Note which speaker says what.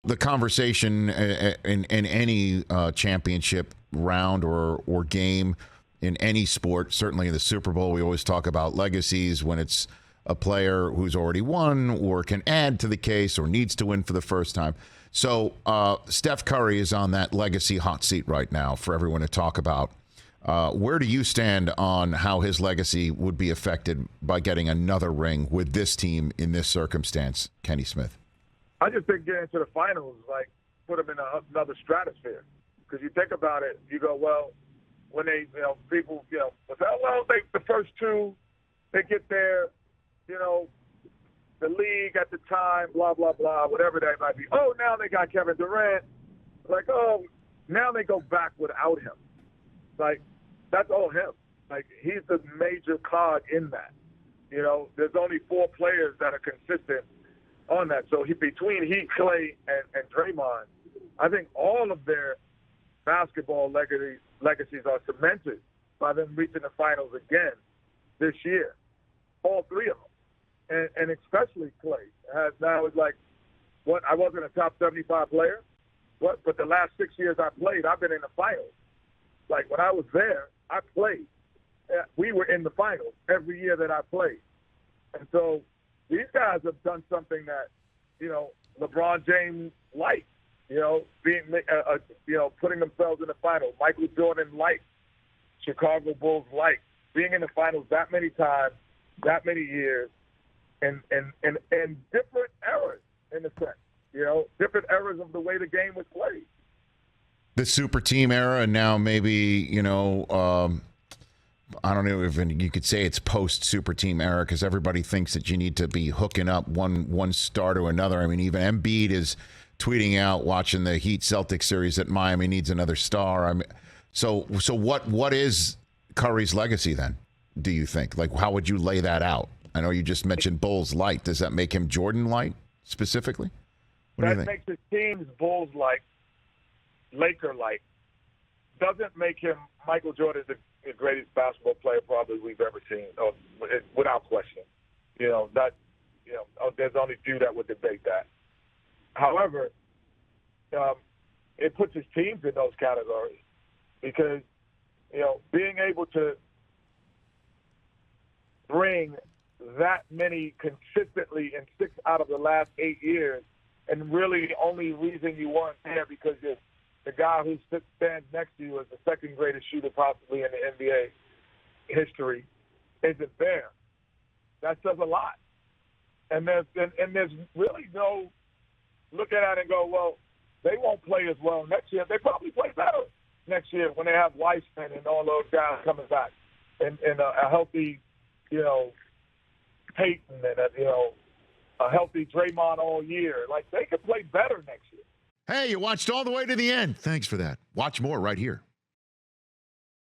Speaker 1: the conversation in any championship round or game in any sport, certainly in the Super Bowl, we always talk about legacies when it's a player who's already won or can add to the case or needs to win for the first time. So Steph Curry is on that legacy hot seat right now for everyone to talk about. Where do you stand on how his legacy would be affected by getting another ring with this team in this circumstance, Kenny Smith?
Speaker 2: I just think getting to the finals, like, put him in another stratosphere. Because you think about it, you go, well, when they, people, say, the first two, they get there, the league at the time, blah, blah, blah, whatever that might be. Oh, now they got Kevin Durant. Like, oh, now they go back without him. Like, that's all him. Like, he's the major cog in that. There's only 4 players that are consistent on that. So between he, Clay, and Draymond, I think all of their basketball legacies are cemented by them reaching the finals again this year. All 3 of them. And especially Clay. Now it's like, what, I wasn't a top 75 player, but the last 6 years I played, I've been in the finals. Like, when I was there, I played. We were in the finals every year that I played. And so these guys have done something that, LeBron James liked, being, putting themselves in the finals. Michael Jordan liked, Chicago Bulls liked being in the finals that many times, that many years, and different eras in a sense, different eras of the way the game was played.
Speaker 1: The super team era, and now maybe, I don't know if you could say it's post super team era because everybody thinks that you need to be hooking up one star to another. I mean, even Embiid is tweeting out watching the Heat Celtics series that Miami needs another star. I mean, so what is Curry's legacy then, do you think? Like, how would you lay that out? I know you just mentioned Bulls light. Does that make him Jordan light specifically? What do you think?
Speaker 2: Makes his teams Bulls light, Laker light. Doesn't make him Michael Jordan the greatest basketball player probably we've ever seen, without question. There's only few that would debate that. However, it puts his teams in those categories because, being able to bring that many consistently in 6 out of the last 8 years, and really the only reason you weren't there because the guy who stands next to you is the second greatest shooter possibly in the NBA history isn't there. That says a lot. And there's really no looking at it and go, well, they won't play as well next year. They probably play better next year when they have Weissman and all those guys coming back and a healthy, Peyton and a healthy Draymond all year. Like, they could play better next year.
Speaker 1: Hey, you watched all the way to the end. Thanks for that. Watch more right here.